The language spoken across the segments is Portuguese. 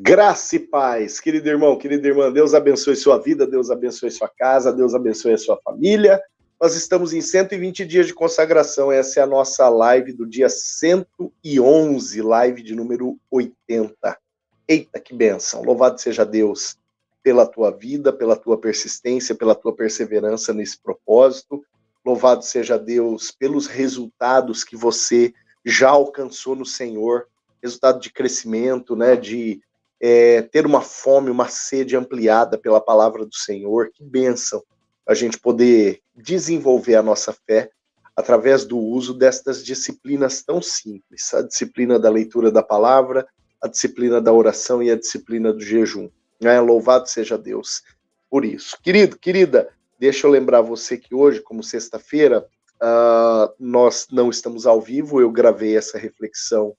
Graça e paz, querido irmão, querida irmã, Deus abençoe sua vida, Deus abençoe sua casa, Deus abençoe a sua família. Nós estamos em 120 dias de consagração, essa é a nossa live do dia 111, live de número 80. Eita, que bênção, louvado seja Deus pela tua vida, pela tua persistência, pela tua perseverança nesse propósito. Louvado seja Deus pelos resultados que você já alcançou no Senhor, resultado de crescimento, né, de ter uma fome, uma sede ampliada pela palavra do Senhor. Que bênção a gente poder desenvolver a nossa fé através do uso destas disciplinas tão simples, a disciplina da leitura da palavra, a disciplina da oração e a disciplina do jejum. Louvado seja Deus por isso. Querido, querida, deixa eu lembrar você que hoje, como sexta-feira, nós não estamos ao vivo, eu gravei essa reflexão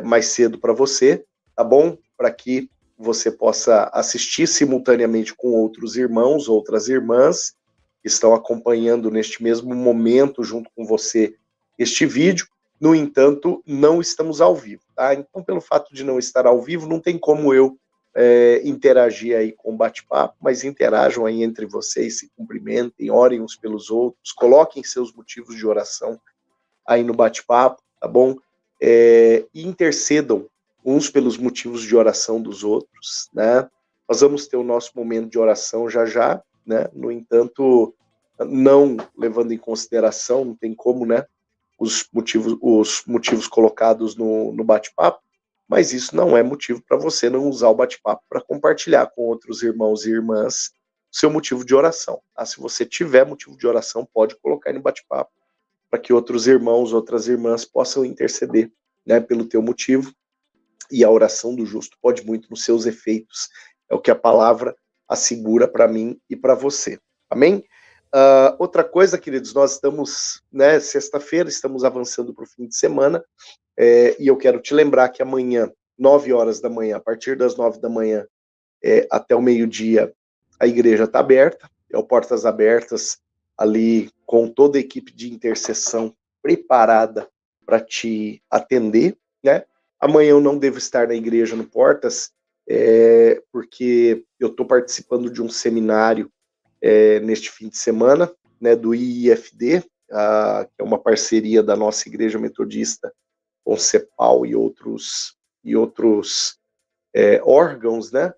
mais cedo para você, tá bom? Para que você possa assistir simultaneamente com outros irmãos, outras irmãs, que estão acompanhando neste mesmo momento, junto com você, este vídeo. No entanto, não estamos ao vivo, tá? Então, pelo fato de não estar ao vivo, não tem como eu interagir aí com o bate-papo, mas interajam aí entre vocês, se cumprimentem, orem uns pelos outros, coloquem seus motivos de oração aí no bate-papo, tá bom? E intercedam uns pelos motivos de oração dos outros, né? Nós vamos ter o nosso momento de oração já, né? No entanto, não levando em consideração, não tem como, né? Os motivos colocados no bate-papo, mas isso não é motivo para você não usar o bate-papo para compartilhar com outros irmãos e irmãs seu motivo de oração, tá? Se você tiver motivo de oração, pode colocar aí no bate-papo, para que outros irmãos, outras irmãs possam interceder, né, pelo teu motivo. E a oração do justo pode muito nos seus efeitos. É o que a palavra assegura para mim e para você. Amém? Outra coisa, queridos, nós estamos, né, sexta-feira, estamos avançando para o fim de semana, e eu quero te lembrar que amanhã, 9 horas da manhã, a partir das 9 da manhã até o meio-dia, a igreja está aberta, é o Portas Abertas, ali com toda a equipe de intercessão preparada para te atender, né? Amanhã eu não devo estar na igreja no Portas, porque eu estou participando de um seminário neste fim de semana, né, do IIFD, que é uma parceria da nossa Igreja Metodista com o CEPAL e outros órgãos, né?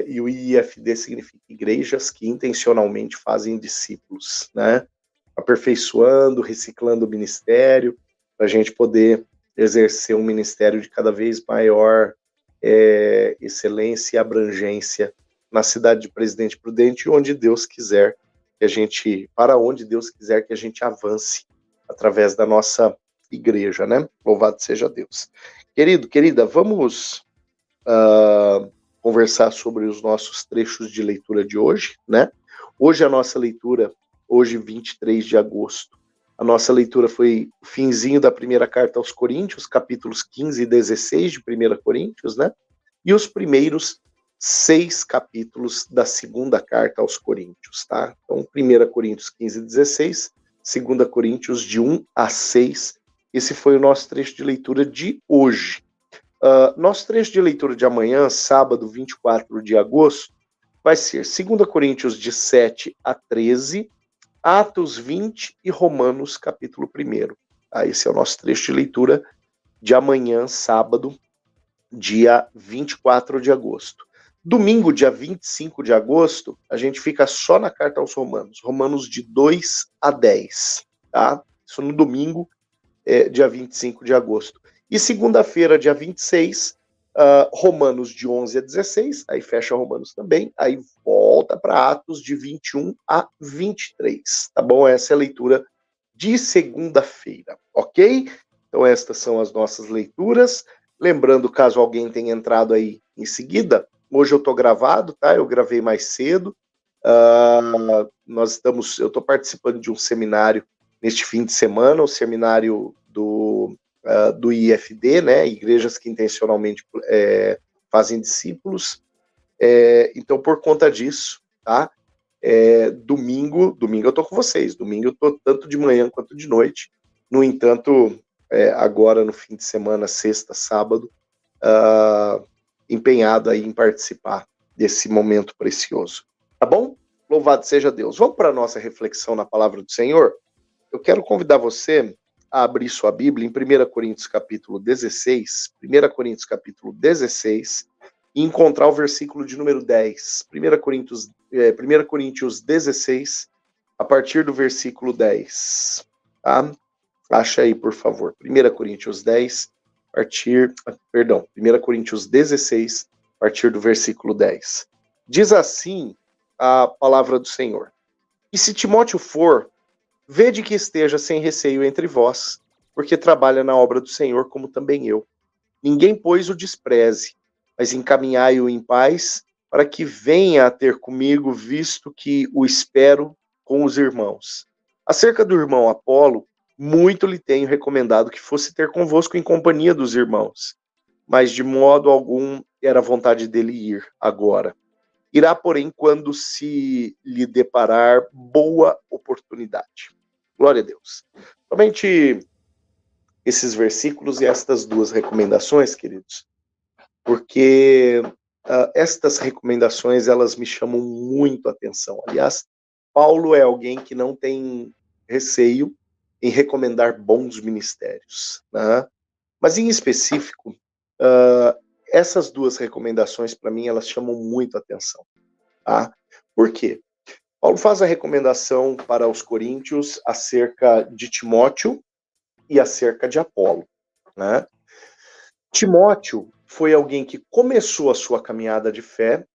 E o IIFD significa igrejas que intencionalmente fazem discípulos, né? Aperfeiçoando, reciclando o ministério, para a gente poder exercer um ministério de cada vez maior excelência e abrangência na cidade de Presidente Prudente, onde Deus quiser que a gente, para onde Deus quiser que a gente avance através da nossa igreja, né? Louvado seja Deus. Querido, querida, vamos conversar sobre os nossos trechos de leitura de hoje, né? Hoje a nossa leitura, hoje 23 de agosto, a nossa leitura foi o finzinho da primeira carta aos Coríntios, capítulos 15 e 16 de 1 Coríntios, né? E os primeiros 6 capítulos da segunda carta aos Coríntios, tá? Então, 1 Coríntios 15 e 16, 2 Coríntios de 1 a 6, esse foi o nosso trecho de leitura de hoje. Nosso trecho de leitura de amanhã, sábado 24 de agosto, vai ser 2 Coríntios de 7 a 13, Atos 20 e Romanos capítulo 1. Esse é o nosso trecho de leitura de amanhã, sábado, dia 24 de agosto. Domingo, dia 25 de agosto, a gente fica só na carta aos Romanos, Romanos de 2 a 10, tá? Isso no domingo, dia 25 de agosto. E segunda-feira, dia 26, Romanos de 11 a 16, aí fecha Romanos também, aí volta para Atos de 21 a 23, tá bom? Essa é a leitura de segunda-feira, ok? Então estas são as nossas leituras. Lembrando, caso alguém tenha entrado aí em seguida, hoje eu estou gravado, tá? Eu gravei mais cedo. Eu estou participando de um seminário neste fim de semana, o seminário do IIFD, né? Igrejas que intencionalmente fazem discípulos. Então, por conta disso, tá? Domingo eu estou com vocês. Domingo eu estou tanto de manhã quanto de noite. No entanto, agora no fim de semana, sexta, sábado, empenhado aí em participar desse momento precioso. Tá bom? Louvado seja Deus. Vamos para a nossa reflexão na palavra do Senhor? Eu quero convidar você a abrir sua Bíblia em 1 Coríntios capítulo 16, 1 Coríntios capítulo 16, e encontrar o versículo de número 10. 1 Coríntios 16, a partir do versículo 10. Tá? Acha aí, por favor. 1 Coríntios 10, 1 Coríntios 16, a partir do versículo 10. Diz assim a palavra do Senhor: E se Timóteo for, vede que esteja sem receio entre vós, porque trabalha na obra do Senhor, como também eu. Ninguém, pois, o despreze, mas encaminhai-o em paz, para que venha a ter comigo, visto que o espero com os irmãos. Acerca do irmão Apolo, muito lhe tenho recomendado que fosse ter convosco em companhia dos irmãos, mas de modo algum era vontade dele ir agora. Irá, porém, quando se lhe deparar boa oportunidade. Glória a Deus. Somente esses versículos e estas duas recomendações, queridos, porque estas recomendações, elas me chamam muito a atenção. Aliás, Paulo é alguém que não tem receio em recomendar bons ministérios, né? Mas, em específico, essas duas recomendações, para mim, elas chamam muito a atenção. Tá? Por quê? Paulo faz a recomendação para os coríntios acerca de Timóteo e acerca de Apolo, né? Timóteo foi alguém que começou a sua caminhada de fé,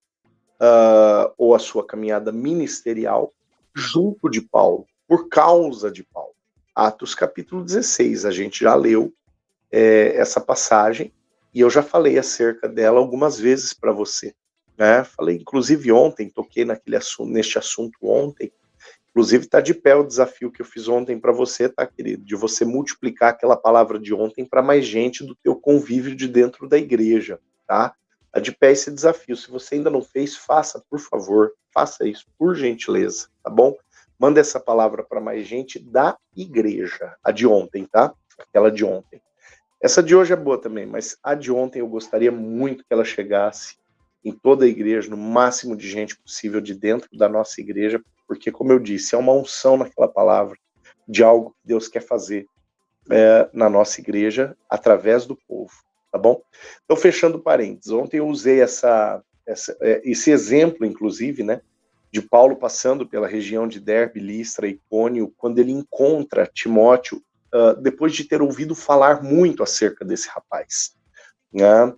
ou a sua caminhada ministerial, junto de Paulo, por causa de Paulo. Atos capítulo 16, a gente já leu essa passagem, e eu já falei acerca dela algumas vezes para você. Né? Falei, inclusive ontem, toquei neste assunto ontem. Inclusive está de pé o desafio que eu fiz ontem para você, tá, querido? De você multiplicar aquela palavra de ontem para mais gente do teu convívio de dentro da igreja, tá? Está de pé esse desafio. Se você ainda não fez, faça, por favor. Faça isso, por gentileza, tá bom? Manda essa palavra para mais gente da igreja. A de ontem, tá? Aquela de ontem. Essa de hoje é boa também, mas a de ontem eu gostaria muito que ela chegasse em toda a igreja, no máximo de gente possível de dentro da nossa igreja, porque, como eu disse, é uma unção naquela palavra de algo que Deus quer fazer na nossa igreja, através do povo, tá bom? Então, fechando parênteses, ontem eu usei esse exemplo, inclusive, né, de Paulo passando pela região de Derbe, Listra e Icônio, quando ele encontra Timóteo, depois de ter ouvido falar muito acerca desse rapaz, né?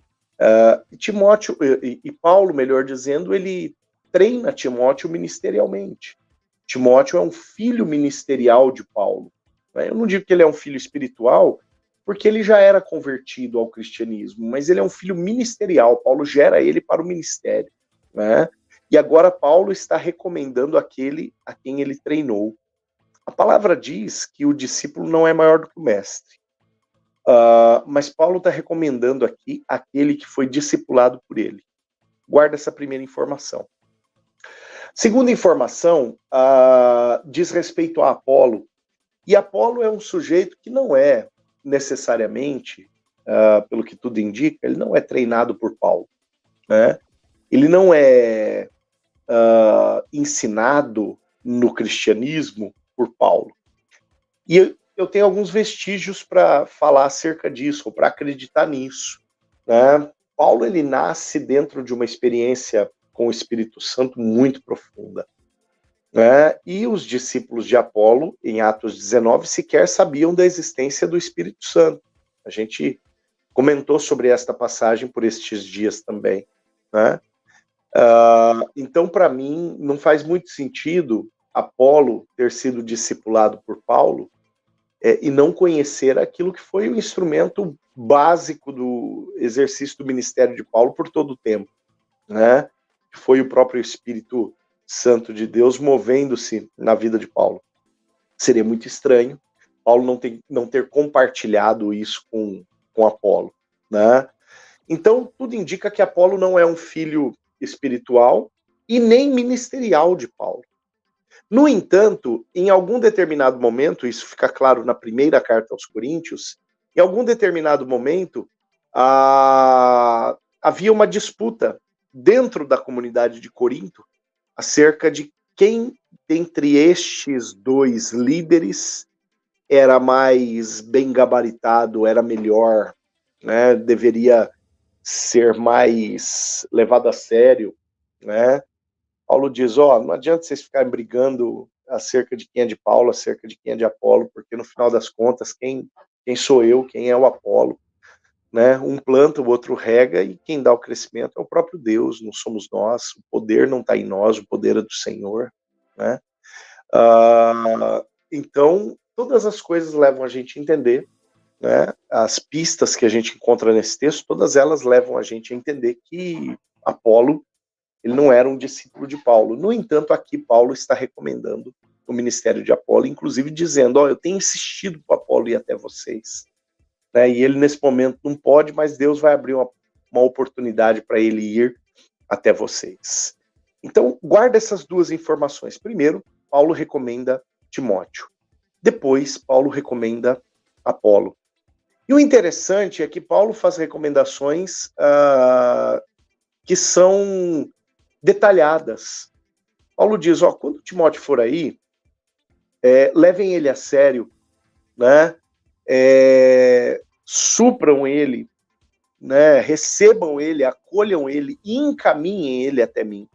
Timóteo, e Paulo, melhor dizendo, ele treina Timóteo ministerialmente. Timóteo é um filho ministerial de Paulo. Né? Eu não digo que ele é um filho espiritual, porque ele já era convertido ao cristianismo, mas ele é um filho ministerial. Paulo gera ele para o ministério. Né? E agora Paulo está recomendando aquele a quem ele treinou. A palavra diz que o discípulo não é maior do que o mestre. Mas Paulo está recomendando aqui aquele que foi discipulado por ele. Guarda essa primeira informação. Segunda informação diz respeito a Apolo. E Apolo é um sujeito que não é necessariamente, pelo que tudo indica, ele não é treinado por Paulo. Né? Ele não é ensinado no cristianismo por Paulo. E eu tenho alguns vestígios para falar acerca disso, ou para acreditar nisso. Né? Paulo, ele nasce dentro de uma experiência com o Espírito Santo muito profunda. Né? E os discípulos de Apolo, em Atos 19, sequer sabiam da existência do Espírito Santo. A gente comentou sobre esta passagem por estes dias também. Né? Então, para mim, não faz muito sentido Apolo ter sido discipulado por Paulo, e não conhecer aquilo que foi o instrumento básico do exercício do ministério de Paulo por todo o tempo, né? Que foi o próprio Espírito Santo de Deus movendo-se na vida de Paulo. Seria muito estranho Paulo não ter compartilhado isso com Apolo, né? Então, tudo indica que Apolo não é um filho espiritual e nem ministerial de Paulo. No entanto, em algum determinado momento, isso fica claro na primeira carta aos Coríntios, em algum determinado momento, havia uma disputa dentro da comunidade de Corinto acerca de quem dentre estes dois líderes era mais bem gabaritado, era melhor, né? Deveria ser mais levado a sério, né? Paulo diz, não adianta vocês ficarem brigando acerca de quem é de Paulo, acerca de quem é de Apolo, porque no final das contas, quem sou eu, quem é o Apolo, né? Um planta, o outro rega, e quem dá o crescimento é o próprio Deus, não somos nós, o poder não está em nós, o poder é do Senhor, né? Então, todas as coisas levam a gente a entender, né? As pistas que a gente encontra nesse texto, todas elas levam a gente a entender que Apolo, ele não era um discípulo de Paulo. No entanto, aqui Paulo está recomendando o ministério de Apolo, inclusive dizendo, eu tenho insistido para Apolo ir até vocês, né? E ele nesse momento não pode, mas Deus vai abrir uma oportunidade para ele ir até vocês. Então, guarda essas duas informações. Primeiro, Paulo recomenda Timóteo. Depois, Paulo recomenda Apolo. E o interessante é que Paulo faz recomendações que são detalhadas. Paulo diz, quando Timóteo for aí, levem ele a sério, né? Supram ele, né? Recebam ele, acolham ele e encaminhem ele até mim,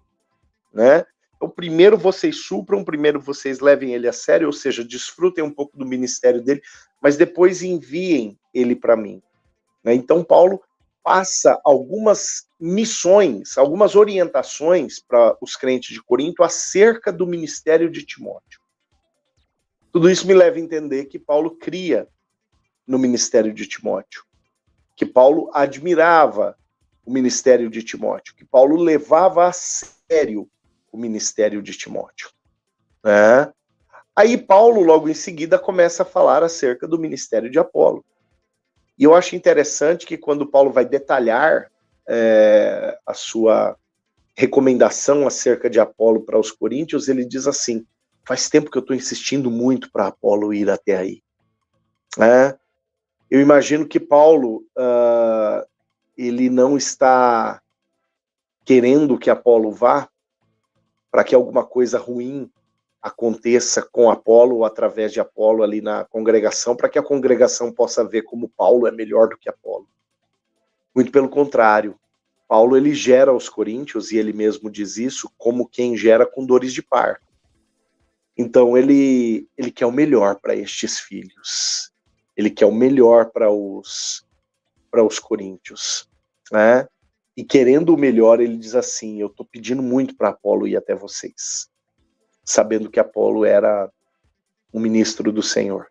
né? Então, primeiro vocês supram, primeiro vocês levem ele a sério, ou seja, desfrutem um pouco do ministério dele, mas depois enviem ele para mim, né? Então, Paulo passa algumas missões, algumas orientações para os crentes de Corinto acerca do ministério de Timóteo. Tudo isso me leva a entender que Paulo cria no ministério de Timóteo, que Paulo admirava o ministério de Timóteo, que Paulo levava a sério o ministério de Timóteo, né? Aí Paulo, logo em seguida, começa a falar acerca do ministério de Apolo. E eu acho interessante que quando Paulo vai detalhar a sua recomendação acerca de Apolo para os coríntios, ele diz assim, faz tempo que eu estou insistindo muito para Apolo ir até aí, né? Eu imagino que Paulo, ele não está querendo que Apolo vá para que alguma coisa ruim aconteça com Apolo ou através de Apolo ali na congregação, para que a congregação possa ver como Paulo é melhor do que Apolo. Muito pelo contrário, Paulo ele gera aos coríntios, e ele mesmo diz isso, como quem gera com dores de parto. Então ele quer o melhor para estes filhos. Ele quer o melhor para os coríntios, né? E querendo o melhor, ele diz assim, eu estou pedindo muito para Apolo ir até vocês, sabendo que Apolo era um ministro do Senhor.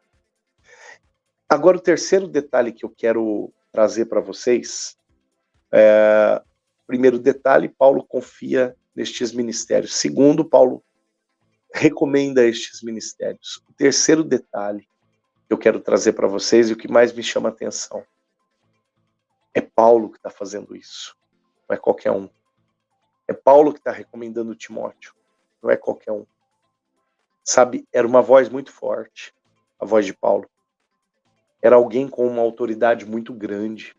Agora, o terceiro detalhe que eu quero trazer para vocês, primeiro detalhe, Paulo confia nestes ministérios. Segundo, Paulo recomenda estes ministérios. O terceiro detalhe que eu quero trazer para vocês, e o que mais me chama a atenção, é Paulo que está fazendo isso, não é qualquer um. É Paulo que está recomendando Timóteo, não é qualquer um. Sabe, era uma voz muito forte, a voz de Paulo. Era alguém com uma autoridade muito grande.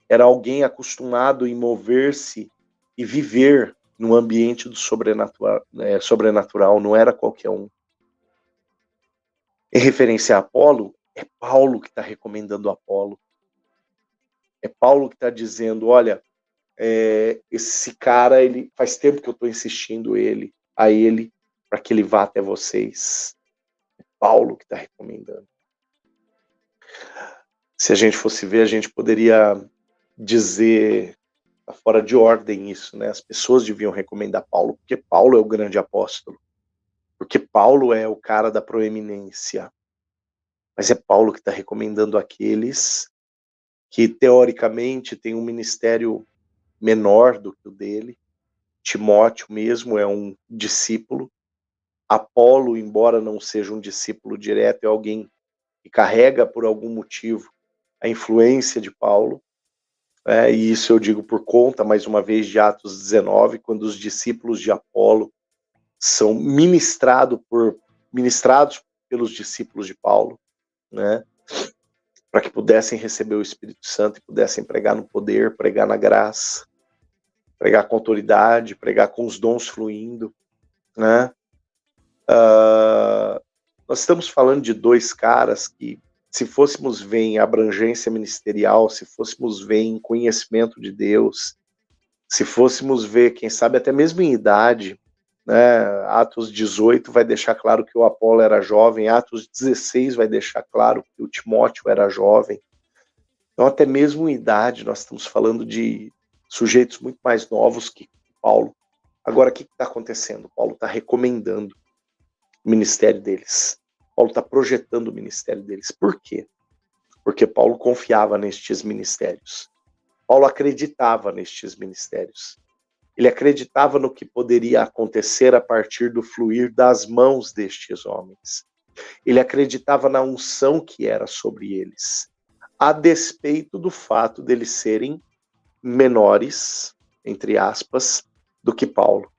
Era alguém acostumado em mover-se e viver no ambiente do sobrenatural, não era qualquer um. Em referência a Apolo, é Paulo que está recomendando Apolo. É Paulo que está dizendo, olha, esse cara, ele faz tempo que eu estou insistindo a ele, para que ele vá até vocês. É Paulo que está recomendando. Se a gente fosse ver, a gente poderia dizer, tá fora de ordem isso, né? As pessoas deviam recomendar Paulo, porque Paulo é o grande apóstolo. Porque Paulo é o cara da proeminência. Mas é Paulo que está recomendando aqueles que, teoricamente, têm um ministério menor do que o dele. Timóteo mesmo é um discípulo. Apolo, embora não seja um discípulo direto, é alguém que carrega, por algum motivo, a influência de Paulo. E isso eu digo por conta, mais uma vez, de Atos 19, quando os discípulos de Apolo são ministrados pelos discípulos de Paulo, né? para que pudessem receber o Espírito Santo e pudessem pregar no poder, pregar na graça, pregar com autoridade, pregar com os dons fluindo, né? Nós estamos falando de dois caras que, se fôssemos ver em abrangência ministerial, se fôssemos ver em conhecimento de Deus, se fôssemos ver, quem sabe, até mesmo em idade, né? Atos 18 vai deixar claro que o Apolo era jovem, Atos 16 vai deixar claro que o Timóteo era jovem. Então, até mesmo em idade, nós estamos falando de sujeitos muito mais novos que Paulo. Agora, o que está acontecendo? Paulo está recomendando o ministério deles. Paulo está projetando o ministério deles. Por quê? Porque Paulo confiava nestes ministérios. Paulo acreditava nestes ministérios. Ele acreditava no que poderia acontecer a partir do fluir das mãos destes homens. Ele acreditava na unção que era sobre eles, a despeito do fato deles serem menores, entre aspas, do que Paulo.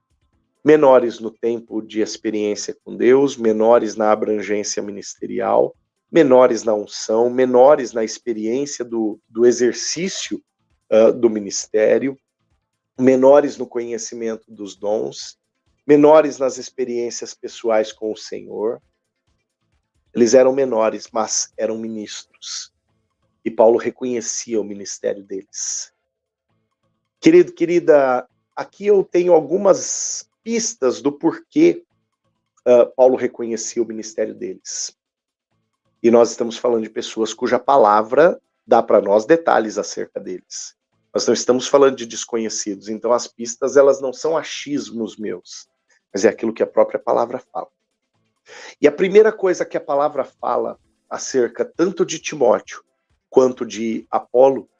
Menores no tempo de experiência com Deus, menores na abrangência ministerial, menores na unção, menores na experiência do exercício do ministério, menores no conhecimento dos dons, menores nas experiências pessoais com o Senhor. Eles eram menores, mas eram ministros. E Paulo reconhecia o ministério deles. Querido, querida, aqui eu tenho algumas pistas do porquê Paulo reconhecia o ministério deles. E nós estamos falando de pessoas cuja palavra dá para nós detalhes acerca deles. Nós não estamos falando de desconhecidos, então as pistas elas não são achismos meus, mas é aquilo que a própria palavra fala. E a primeira coisa que a palavra fala acerca tanto de Timóteo quanto de Apolo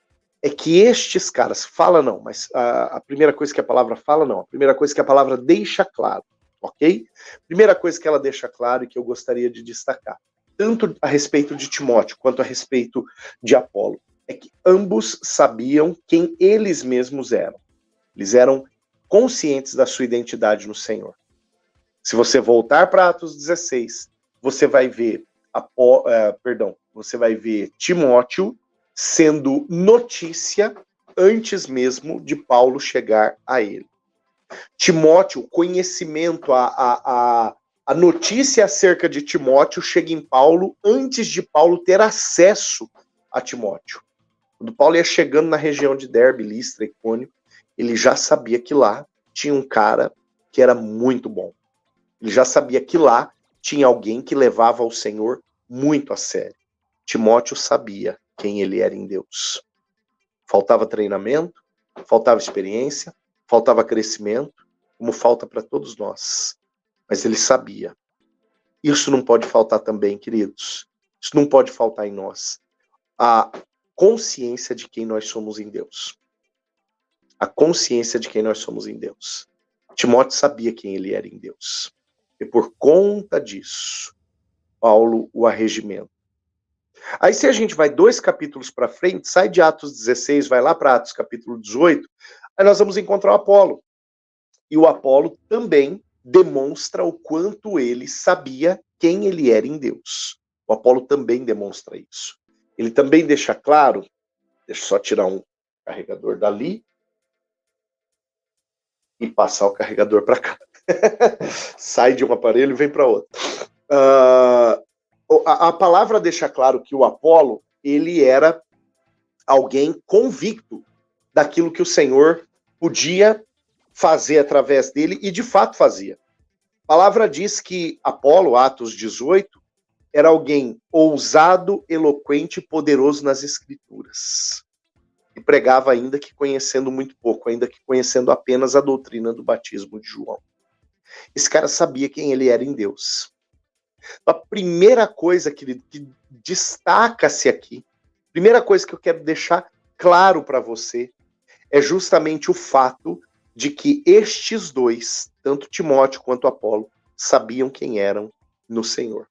é que estes caras, fala não, mas a primeira coisa que a palavra fala não, a primeira coisa que a palavra deixa claro, ok? Primeira coisa que ela deixa claro e que eu gostaria de destacar, tanto a respeito de Timóteo quanto a respeito de Apolo, é que ambos sabiam quem eles mesmos eram. Eles eram conscientes da sua identidade no Senhor. Se você voltar para Atos 16, você vai ver você vai ver Timóteo sendo notícia antes mesmo de Paulo chegar a ele. Timóteo, conhecimento, a notícia acerca de Timóteo chega em Paulo antes de Paulo ter acesso a Timóteo. Quando Paulo ia chegando na região de Derbe, Listra, Icônio, ele já sabia que lá tinha um cara que era muito bom. Ele já sabia que lá tinha alguém que levava o Senhor muito a sério. Timóteo sabia quem ele era em Deus. Faltava treinamento, faltava experiência, faltava crescimento, como falta para todos nós. Mas ele sabia. Isso não pode faltar também, queridos. Isso não pode faltar em nós. A consciência de quem nós somos em Deus. A consciência de quem nós somos em Deus. Timóteo sabia quem ele era em Deus. E por conta disso, Paulo o arregimenta. Aí se a gente vai 2 capítulos para frente, sai de Atos 16, vai lá para Atos capítulo 18, aí nós vamos encontrar o Apolo. E o Apolo também demonstra o quanto ele sabia quem ele era em Deus. O Apolo também demonstra isso. Ele também deixa claro, deixa eu só tirar um carregador dali e passar o carregador para cá. Sai de um aparelho e vem para outro. A palavra deixa claro que o Apolo, ele era alguém convicto daquilo que o Senhor podia fazer através dele e de fato fazia. A palavra diz que Apolo, Atos 18, era alguém ousado, eloquente e poderoso nas Escrituras. E pregava ainda que conhecendo muito pouco, ainda que conhecendo apenas a doutrina do batismo de João. Esse cara sabia quem ele era em Deus. A primeira coisa que destaca-se aqui, primeira coisa que eu quero deixar claro para você, é justamente o fato de que estes dois, tanto Timóteo quanto Apolo, sabiam quem eram no Senhor.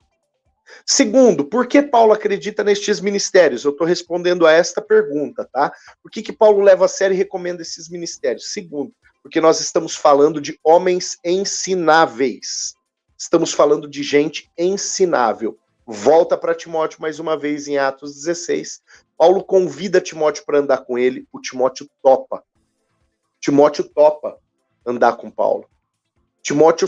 Segundo, por que Paulo acredita nestes ministérios? Eu estou respondendo a esta pergunta, tá? Por que Paulo leva a sério e recomenda esses ministérios? Segundo, porque nós estamos falando de homens ensináveis. Estamos falando de gente ensinável. volta para Timóteo mais uma vez em Atos 16. Paulo convida Timóteo para andar com ele, o Timóteo topa. Timóteo topa andar com Paulo. Timóteo,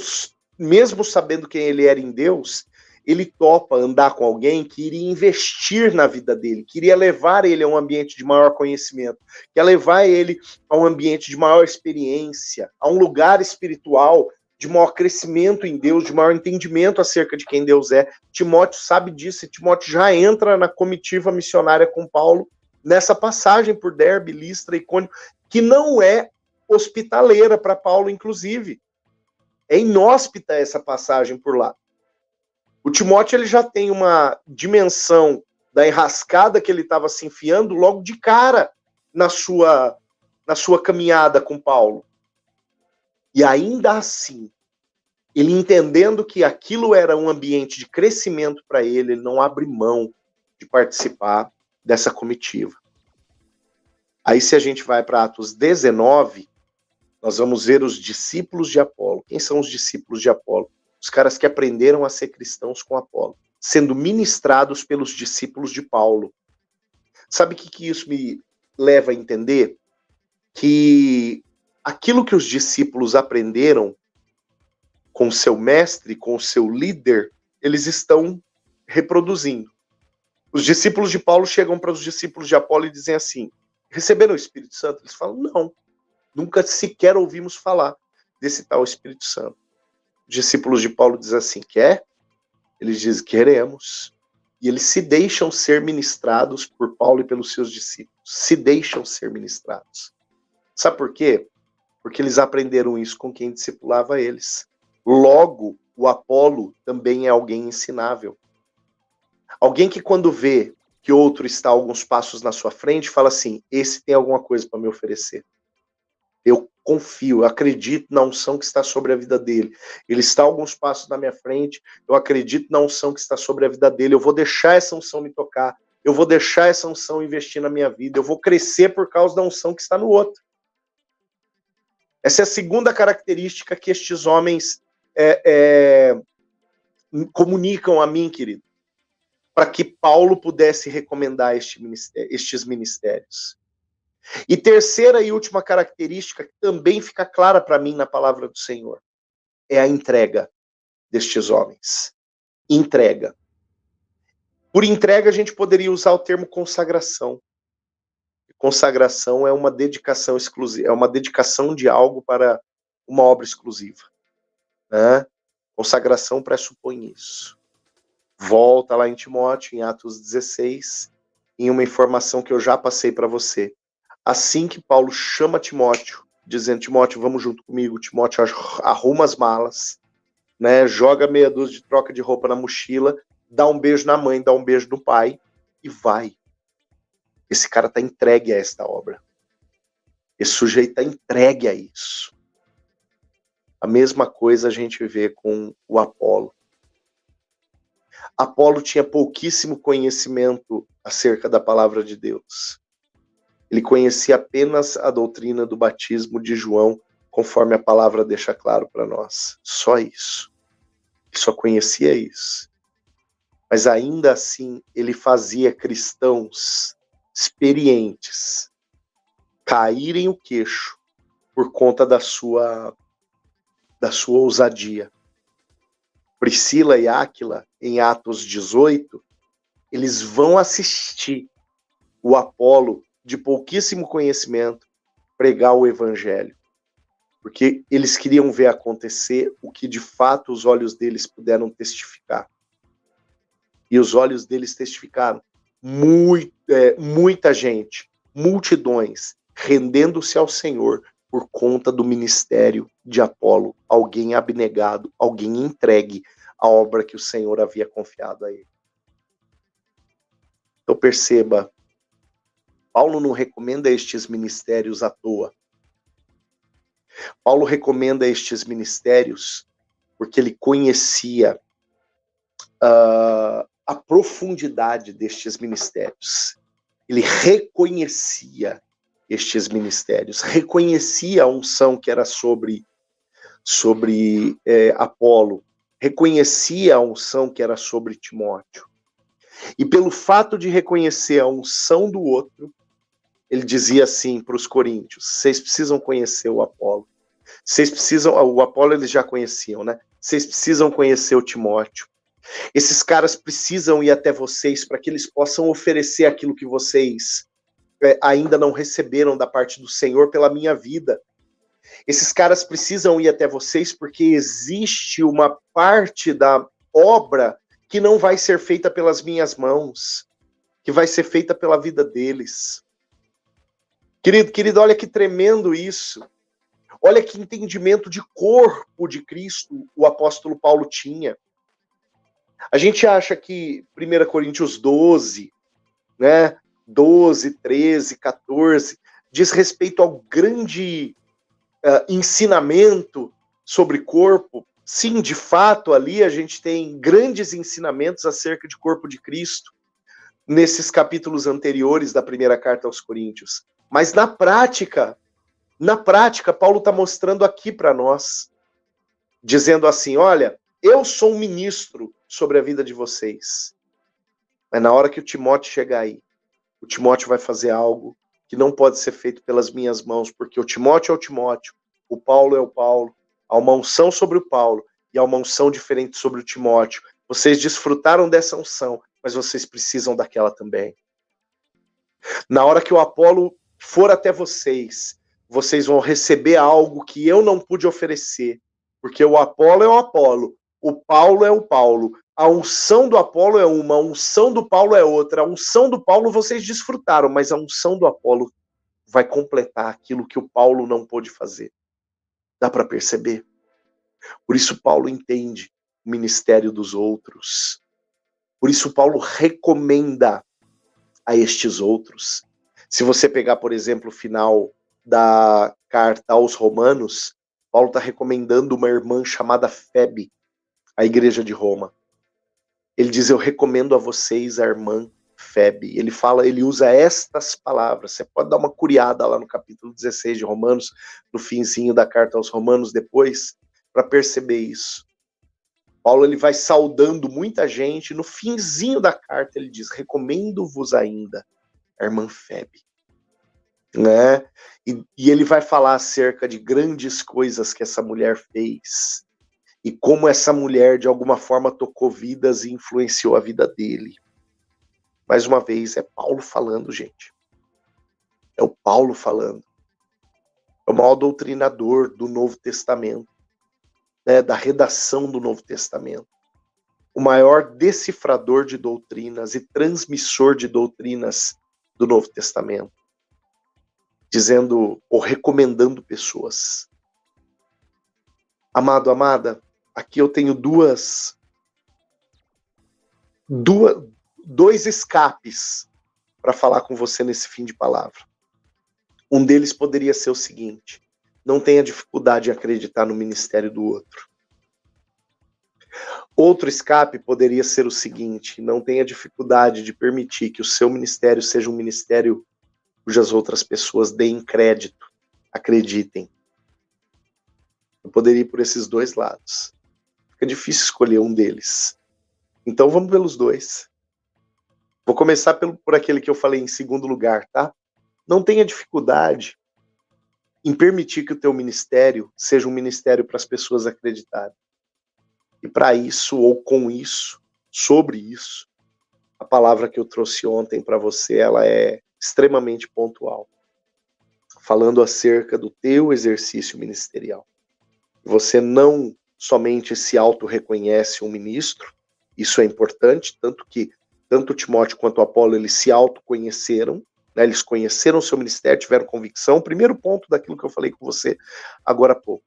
mesmo sabendo quem ele era em Deus, ele topa andar com alguém que iria investir na vida dele, queria levar ele a um ambiente de maior conhecimento, queria levar ele a um ambiente de maior experiência, a um lugar espiritual de maior crescimento em Deus, de maior entendimento acerca de quem Deus é. Timóteo sabe disso, e Timóteo já entra na comitiva missionária com Paulo, nessa passagem por Derbe, Listra e Icônio, que não é hospitaleira para Paulo, inclusive. É inóspita essa passagem por lá. O Timóteo ele já tem uma dimensão da enrascada que ele estava se enfiando logo de cara na sua caminhada com Paulo. E ainda assim, ele entendendo que aquilo era um ambiente de crescimento para ele, ele não abre mão de participar dessa comitiva. Aí se a gente vai para Atos 19, nós vamos ver os discípulos de Apolo. Quem são os discípulos de Apolo? Os caras que aprenderam a ser cristãos com Apolo, sendo ministrados pelos discípulos de Paulo. Sabe o que isso me leva a entender? Que aquilo que os discípulos aprenderam com seu mestre, com seu líder, eles estão reproduzindo. Os discípulos de Paulo chegam para os discípulos de Apolo e dizem assim: receberam o Espírito Santo? Eles falam: não, nunca sequer ouvimos falar desse tal Espírito Santo. Os discípulos de Paulo dizem assim: quer? Eles dizem: queremos. E eles se deixam ser ministrados por Paulo e pelos seus discípulos. Se deixam ser ministrados. Sabe por quê? Porque eles aprenderam isso com quem discipulava eles. Logo, o Apolo também é alguém ensinável. Alguém que quando vê que outro está alguns passos na sua frente, fala assim: esse tem alguma coisa para me oferecer. Eu confio, eu acredito na unção que está sobre a vida dele. Ele está alguns passos na minha frente, eu acredito na unção que está sobre a vida dele. Eu vou deixar essa unção me tocar, eu vou deixar essa unção investir na minha vida, eu vou crescer por causa da unção que está no outro. Essa é a segunda característica que estes homens comunicam a mim, querido, para que Paulo pudesse recomendar estes ministérios. E terceira e última característica, que também fica clara para mim na palavra do Senhor, é a entrega destes homens. Entrega. Por entrega, a gente poderia usar o termo consagração. Consagração é uma dedicação exclusiva, é uma dedicação de algo para uma obra exclusiva. Né? Consagração pressupõe isso. Volta lá em Timóteo, em Atos 16, em uma informação que eu já passei para você. Assim que Paulo chama Timóteo, dizendo: Timóteo, vamos junto comigo. Timóteo arruma as malas, né, joga meia dúzia de troca de roupa na mochila, dá um beijo na mãe, dá um beijo no pai e vai. Esse cara está entregue a esta obra. Esse sujeito está entregue a isso. A mesma coisa a gente vê com o Apolo. Apolo tinha pouquíssimo conhecimento acerca da palavra de Deus. Ele conhecia apenas a doutrina do batismo de João, conforme a palavra deixa claro para nós. Só isso. Ele só conhecia isso. Mas ainda assim, ele fazia cristãos experientes caírem o queixo por conta da sua ousadia. Priscila e Áquila, em Atos 18, eles vão assistir o Apolo, de pouquíssimo conhecimento, pregar o evangelho. Porque eles queriam ver acontecer o que de fato os olhos deles puderam testificar. E os olhos deles testificaram. Muita gente, multidões, rendendo-se ao Senhor por conta do ministério de Apolo. Alguém abnegado, alguém entregue à obra que o Senhor havia confiado a ele. Então perceba, Paulo não recomenda estes ministérios à toa. Paulo recomenda estes ministérios porque ele conhecia a profundidade destes ministérios. Ele reconhecia estes ministérios, reconhecia a unção que era sobre Apolo, reconhecia a unção que era sobre Timóteo. E pelo fato de reconhecer a unção do outro, ele dizia assim para os coríntios: vocês precisam conhecer o Apolo. Vocês precisam, o Apolo eles já conheciam, né? Vocês precisam conhecer o Timóteo. Esses caras precisam ir até vocês para que eles possam oferecer aquilo que vocês ainda não receberam da parte do Senhor pela minha vida. Esses caras precisam ir até vocês porque existe uma parte da obra que não vai ser feita pelas minhas mãos, que vai ser feita pela vida deles. Querido, olha que tremendo isso. Olha que entendimento de corpo de Cristo o apóstolo Paulo tinha. A gente acha que 1 Coríntios 12, né, 12, 13, 14, diz respeito ao grande ensinamento sobre corpo. Sim, de fato, ali a gente tem grandes ensinamentos acerca de corpo de Cristo, nesses capítulos anteriores da primeira carta aos Coríntios. Mas na prática, Paulo está mostrando aqui para nós, dizendo assim, olha, eu sou um ministro sobre a vida de vocês, mas na hora que o Timóteo chegar aí, o Timóteo vai fazer algo que não pode ser feito pelas minhas mãos, porque o Timóteo é o Timóteo, o Paulo é o Paulo, há uma unção sobre o Paulo e há uma unção diferente sobre o Timóteo. Vocês desfrutaram dessa unção, mas vocês precisam daquela também. Na hora que o Apolo for até vocês, vocês vão receber algo que eu não pude oferecer, porque o Apolo é o Apolo, o Paulo é o Paulo, a unção do Apolo é uma, a unção do Paulo é outra, a unção do Paulo vocês desfrutaram, mas a unção do Apolo vai completar aquilo que o Paulo não pôde fazer. Dá para perceber? Por isso Paulo entende o ministério dos outros. Por isso Paulo recomenda a estes outros. Se você pegar, por exemplo, o final da carta aos Romanos, Paulo está recomendando uma irmã chamada Febe, à igreja de Roma. Ele diz, eu recomendo a vocês a irmã Febe. Ele usa estas palavras. Você pode dar uma curiada lá no capítulo 16 de Romanos, no finzinho da carta aos Romanos depois, para perceber isso. Paulo ele vai saudando muita gente. No finzinho da carta ele diz, recomendo-vos ainda a irmã Febe. Né? E ele vai falar acerca de grandes coisas que essa mulher fez. E como essa mulher, de alguma forma, tocou vidas e influenciou a vida dele. Mais uma vez, é Paulo falando, gente. É o Paulo falando. É o maior doutrinador do Novo Testamento, né, da redação do Novo Testamento. O maior decifrador de doutrinas e transmissor de doutrinas do Novo Testamento. Dizendo ou recomendando pessoas. Amado, amada, aqui eu tenho dois escapes para falar com você nesse fim de palavra. Um deles poderia ser o seguinte: não tenha dificuldade em acreditar no ministério do outro. Outro escape poderia ser o seguinte: não tenha dificuldade de permitir que o seu ministério seja um ministério cujas outras pessoas deem crédito, acreditem. Eu poderia ir por esses dois lados. Fica difícil escolher um deles. Então vamos pelos dois. Vou começar por aquele que eu falei em segundo lugar, tá? Não tenha dificuldade em permitir que o teu ministério seja um ministério para as pessoas acreditarem. E para isso, ou com isso, sobre isso, a palavra que eu trouxe ontem para você, ela é extremamente pontual. Falando acerca do teu exercício ministerial. Você não somente se auto-reconhece um ministro, isso é importante, tanto que tanto Timóteo quanto Apolo, eles se autoconheceram, né, eles conheceram o seu ministério, tiveram convicção. Primeiro ponto daquilo que eu falei com você agora há pouco.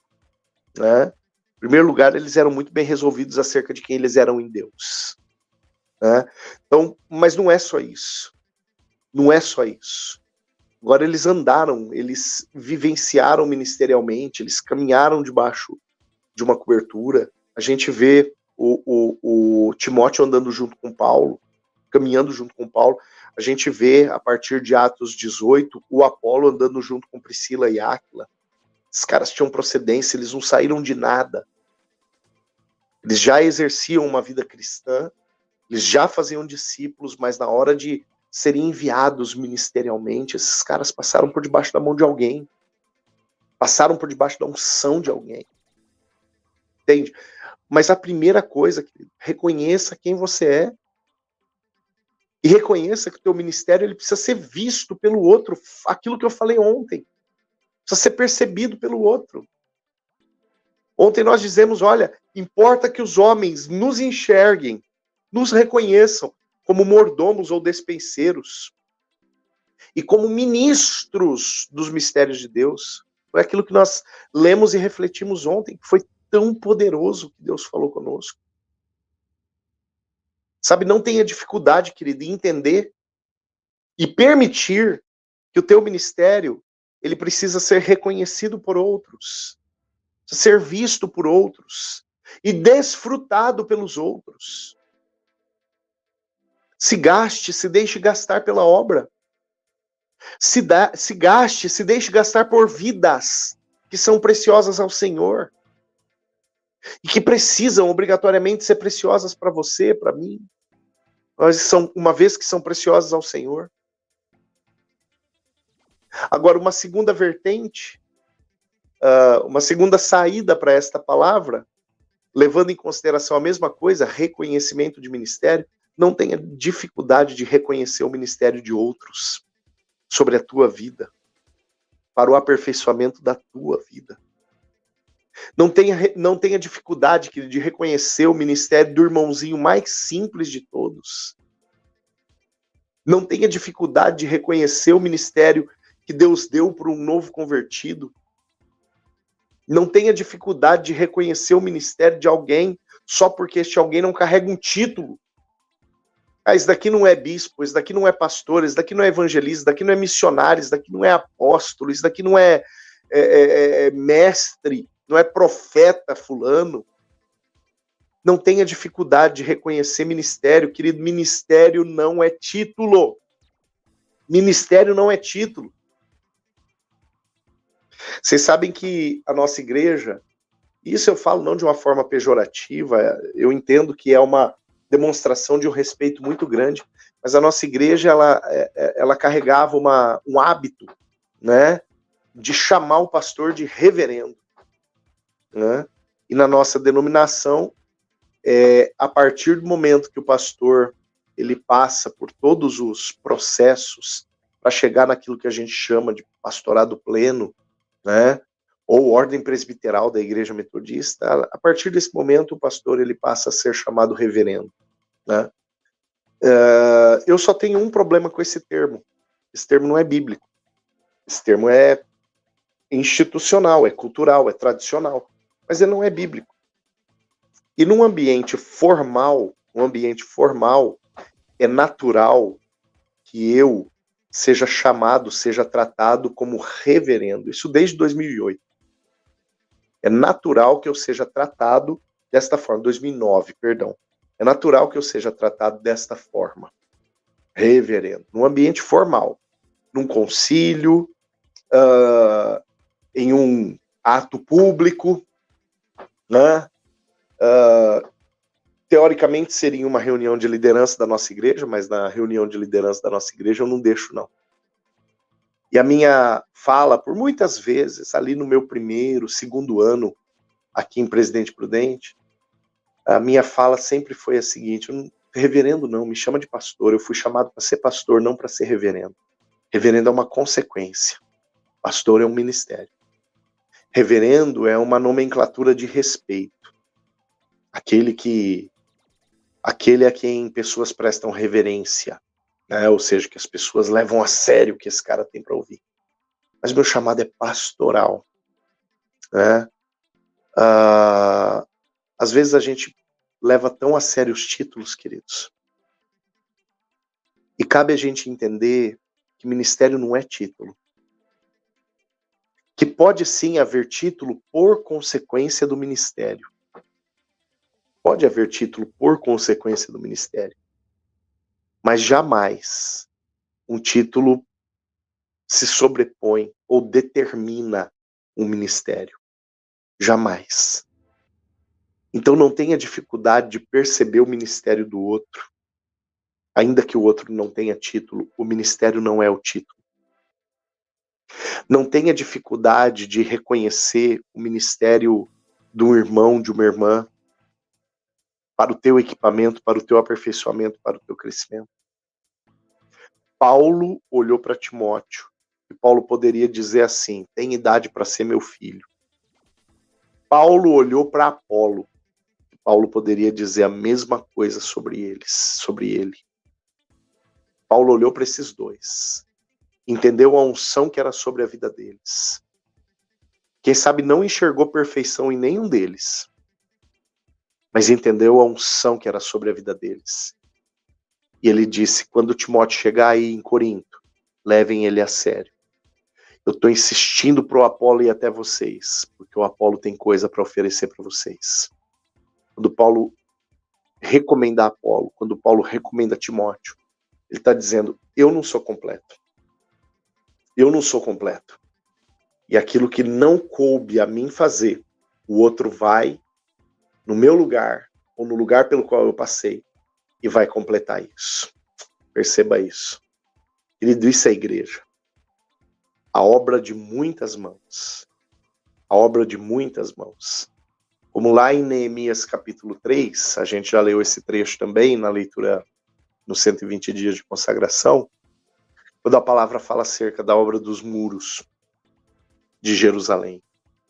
Né? Em primeiro lugar, eles eram muito bem resolvidos acerca de quem eles eram em Deus. Né? Então, mas não é só isso. Não é só isso. Agora eles andaram, eles vivenciaram ministerialmente, eles caminharam debaixo de uma cobertura. A gente vê o Timóteo andando junto com Paulo, caminhando junto com Paulo. A gente vê, a partir de Atos 18, o Apolo andando junto com Priscila e Áquila. Esses caras tinham procedência, eles não saíram de nada. Eles já exerciam uma vida cristã, Eles já faziam discípulos, mas na hora de serem enviados ministerialmente, esses caras passaram por debaixo da mão de alguém. Passaram por debaixo da unção de alguém. Entende? Mas a primeira coisa, querido, reconheça quem você é. E reconheça que o teu ministério ele precisa ser visto pelo outro. Aquilo que eu falei ontem. Precisa ser percebido pelo outro. Ontem nós dizemos, olha, importa que os homens nos enxerguem, nos reconheçam como mordomos ou despenseiros. E como ministros dos mistérios de Deus. Foi aquilo que nós lemos e refletimos ontem, que foi tão poderoso que Deus falou conosco. Sabe, não tenha dificuldade, querido, em entender e permitir que o teu ministério, ele precisa ser reconhecido por outros, ser visto por outros e desfrutado pelos outros. Se gaste, se deixe gastar pela obra. Se gaste, se deixe gastar por vidas que são preciosas ao Senhor e que precisam obrigatoriamente ser preciosas para você, para mim, uma vez que são preciosas ao Senhor. Agora, uma segunda vertente, uma segunda saída para esta palavra, levando em consideração a mesma coisa, reconhecimento de ministério, não tenha dificuldade de reconhecer o ministério de outros sobre a tua vida, para o aperfeiçoamento da tua vida. Não tenha dificuldade de reconhecer o ministério do irmãozinho mais simples de todos. Não tenha dificuldade de reconhecer o ministério que Deus deu para um novo convertido. Não tenha dificuldade de reconhecer o ministério de alguém só porque este alguém não carrega um título. Ah, esse daqui não é bispo, esse daqui não é pastor, esse daqui não é evangelista, esse daqui não é missionário, esse daqui não é apóstolo, esse daqui não é mestre, não é profeta fulano. Não tenha dificuldade de reconhecer ministério, querido, ministério não é título. Ministério não é título. Vocês sabem que a nossa igreja, isso eu falo não de uma forma pejorativa, eu entendo que é uma demonstração de um respeito muito grande, mas a nossa igreja, ela carregava um hábito, né, de chamar o pastor de reverendo, né? E na nossa denominação, a partir do momento que o pastor ele passa por todos os processos para chegar naquilo que a gente chama de pastorado pleno, né, ou ordem presbiteral da igreja metodista, a partir desse momento o pastor ele passa a ser chamado reverendo, né? Eu só tenho um problema com esse termo não é bíblico, esse termo é institucional, é cultural, é tradicional, mas ele não é bíblico. E num ambiente formal, é natural que eu seja chamado, seja tratado como reverendo, isso desde 2008. É natural que eu seja tratado desta forma, 2009, perdão. É natural que eu seja tratado desta forma, reverendo, num ambiente formal, num concílio, em um ato público, né? Teoricamente seria uma reunião de liderança da nossa igreja, mas na reunião de liderança da nossa igreja eu não deixo, não. E a minha fala, por muitas vezes, ali no meu primeiro, segundo ano, aqui em Presidente Prudente, a minha fala sempre foi a seguinte: reverendo não, me chama de pastor, eu fui chamado para ser pastor, não para ser reverendo. Reverendo é uma consequência, pastor é um ministério. Reverendo é uma nomenclatura de respeito, aquele a quem pessoas prestam reverência, né? Ou seja, que as pessoas levam a sério o que esse cara tem para ouvir. Mas meu chamado é pastoral, né? Às vezes a gente leva tão a sério os títulos, queridos. E cabe a gente entender que ministério não é título. Que pode sim haver título por consequência do ministério. Pode haver título por consequência do ministério. Mas jamais um título se sobrepõe ou determina um ministério. Jamais. Então não tenha dificuldade de perceber o ministério do outro. Ainda que o outro não tenha título, o ministério não é o título. Não tenha dificuldade de reconhecer o ministério de um irmão, de uma irmã, para o teu equipamento, para o teu aperfeiçoamento, para o teu crescimento. Paulo olhou para Timóteo, e Paulo poderia dizer assim: tem idade para ser meu filho. Paulo olhou para Apolo, e Paulo poderia dizer a mesma coisa sobre ele. Paulo olhou para esses dois, entendeu a unção que era sobre a vida deles. Quem sabe não enxergou perfeição em nenhum deles, mas entendeu a unção que era sobre a vida deles. E ele disse: quando Timóteo chegar aí em Corinto, levem ele a sério. Eu estou insistindo para o Apolo ir até vocês, porque o Apolo tem coisa para oferecer para vocês. Quando Paulo recomenda Apolo, quando Paulo recomenda Timóteo, ele está dizendo: eu não sou completo. Eu não sou completo. E aquilo que não coube a mim fazer, o outro vai no meu lugar, ou no lugar pelo qual eu passei, e vai completar isso. Perceba isso. Querido, isso é igreja. A obra de muitas mãos. A obra de muitas mãos. Como lá em Neemias capítulo 3, a gente já leu esse trecho também na leitura nos 120 dias de consagração, quando a palavra fala acerca da obra dos muros de Jerusalém.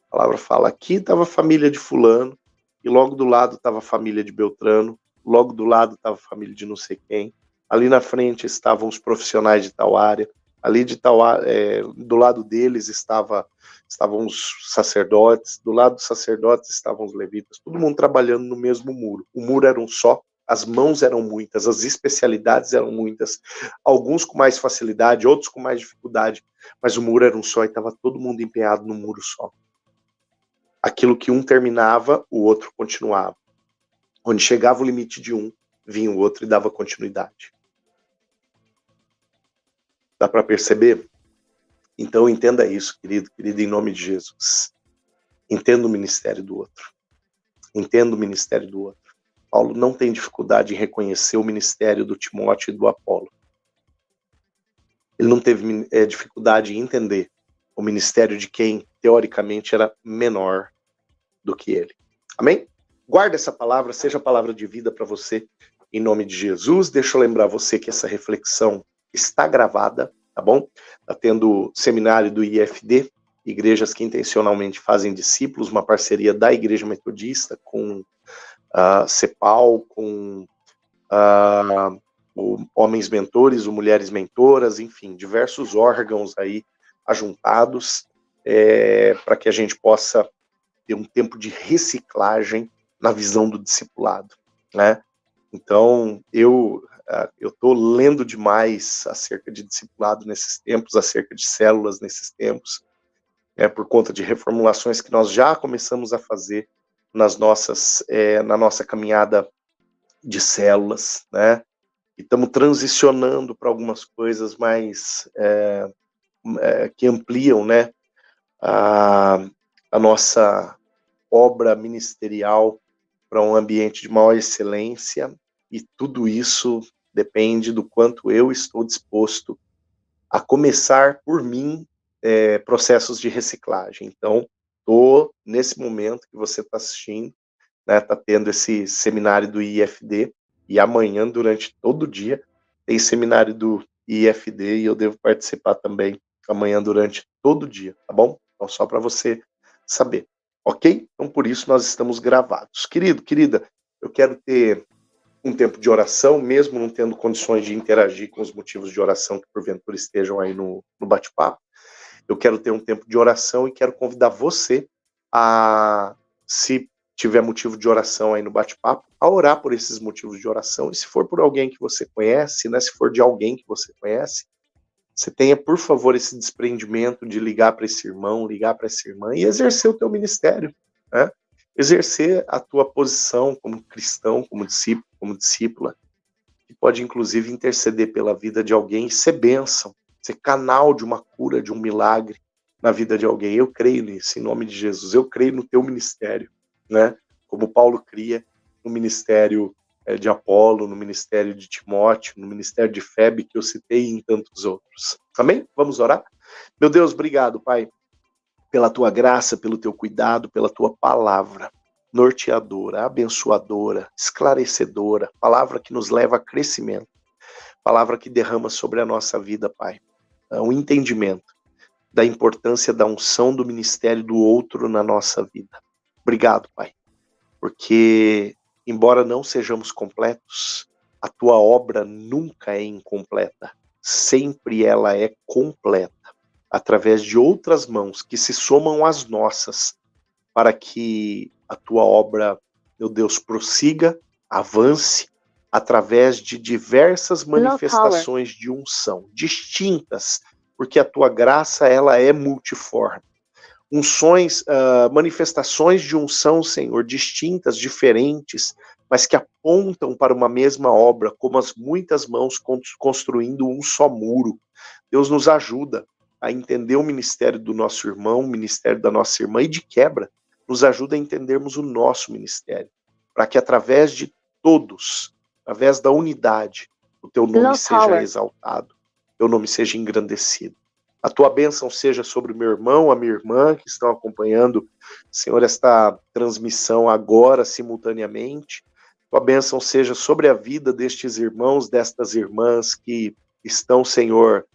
A palavra fala: aqui estava a família de fulano, e logo do lado estava a família de Beltrano, logo do lado estava a família de não sei quem, ali na frente estavam os profissionais de tal área, ali de tal do lado deles estavam os sacerdotes, do lado dos sacerdotes estavam os levitas, todo mundo trabalhando no mesmo muro. O muro era um só, as mãos eram muitas, as especialidades eram muitas, alguns com mais facilidade, outros com mais dificuldade, mas o muro era um só e estava todo mundo empenhado no muro só. Aquilo que um terminava, o outro continuava. Onde chegava o limite de um, vinha o outro e dava continuidade. Dá para perceber? Então entenda isso, querido, em nome de Jesus. Entenda o ministério do outro. Entenda o ministério do outro. Paulo não tem dificuldade em reconhecer o ministério do Timóteo e do Apolo. Ele não teve dificuldade em entender o ministério de quem, teoricamente, era menor do que ele. Amém? Guarda essa palavra, seja a palavra de vida para você, em nome de Jesus. Deixa eu lembrar você que essa reflexão está gravada, tá bom? Está tendo seminário do IFD, Igrejas que Intencionalmente Fazem Discípulos, uma parceria da Igreja Metodista com a CEPAL, com o Homens Mentores, o Mulheres Mentoras, enfim, diversos órgãos aí ajuntados para que a gente possa ter um tempo de reciclagem na visão do discipulado, né? Então, eu estou lendo demais acerca de discipulado nesses tempos, acerca de células nesses tempos, por conta de reformulações que nós já começamos a fazer na nossa caminhada de células, né? E estamos transicionando para algumas coisas mais que ampliam, né, a nossa obra ministerial para um ambiente de maior excelência, e tudo isso depende do quanto eu estou disposto a começar por mim processos de reciclagem. Então, estou nesse momento que você está assistindo, né, está tendo esse seminário do IFD, e amanhã, durante todo o dia, tem seminário do IFD, e eu devo participar também amanhã durante todo o dia, tá bom? Então, só para você saber, ok? Então, por isso, nós estamos gravados. Querido, querida, eu quero ter um tempo de oração, mesmo não tendo condições de interagir com os motivos de oração que, porventura, estejam aí no bate-papo. Eu quero ter um tempo de oração e quero convidar você a, se tiver motivo de oração aí no bate-papo, a orar por esses motivos de oração. E se for por alguém que você conhece, né, se for de alguém que você conhece, você tenha, por favor, esse desprendimento de ligar para esse irmão, ligar para essa irmã e exercer o teu ministério, né? Exercer a tua posição como cristão, como discípulo, como discípula, que pode, inclusive, interceder pela vida de alguém e ser bênção, ser canal de uma cura, de um milagre na vida de alguém. Eu creio nisso, em nome de Jesus. Eu creio no teu ministério, né? Como Paulo cria no ministério de Apolo, no ministério de Timóteo, no ministério de Febe, que eu citei, e em tantos outros. Amém? Vamos orar? Meu Deus, obrigado, Pai, pela tua graça, pelo teu cuidado, pela tua palavra norteadora, abençoadora, esclarecedora, palavra que nos leva a crescimento, palavra que derrama sobre a nossa vida, Pai, o entendimento da importância da unção do ministério do outro na nossa vida. Obrigado, Pai, porque, embora não sejamos completos, a tua obra nunca é incompleta, sempre ela é completa, através de outras mãos que se somam às nossas, para que a tua obra, meu Deus, prossiga, avance, através de diversas manifestações de unção, distintas, porque a tua graça, ela é multiforme. Unções, manifestações de unção, Senhor, distintas, diferentes, mas que apontam para uma mesma obra, como as muitas mãos construindo um só muro. Deus nos ajuda a entender o ministério do nosso irmão, o ministério da nossa irmã, e de quebra, nos ajuda a entendermos o nosso ministério, para que através de todos, através da unidade, o teu nome seja exaltado, o teu nome seja engrandecido. A tua bênção seja sobre o meu irmão, a minha irmã, que estão acompanhando, Senhor, esta transmissão agora, simultaneamente. Tua bênção seja sobre a vida destes irmãos, destas irmãs que estão, Senhor,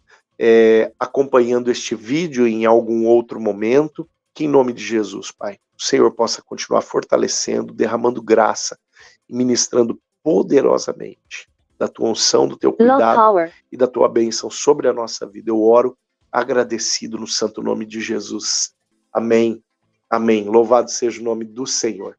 acompanhando este vídeo em algum outro momento. Que em nome de Jesus, Pai, o Senhor possa continuar fortalecendo, derramando graça e ministrando poderosamente da tua unção, do teu cuidado e da tua bênção sobre a nossa vida. Eu oro agradecido no santo nome de Jesus. Amém. Amém. Louvado seja o nome do Senhor.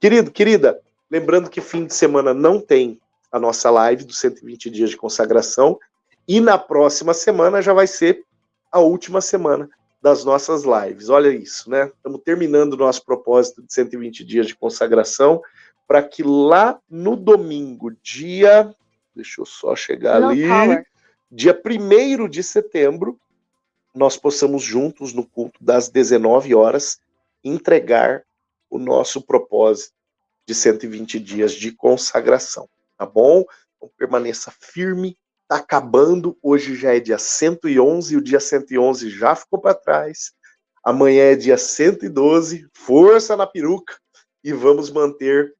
Querido, querida, lembrando que fim de semana não tem a nossa live dos 120 dias de consagração, e na próxima semana já vai ser a última semana das nossas lives. Olha isso, né? Estamos terminando o nosso propósito de 120 dias de consagração, para que lá no domingo, deixa eu só chegar ali, dia 1º de setembro, nós possamos juntos, no culto das 19 horas, entregar o nosso propósito de 120 dias de consagração, tá bom? Então permaneça firme, tá acabando, hoje já é dia 111, o dia 111 já ficou para trás, amanhã é dia 112, força na peruca, e vamos manter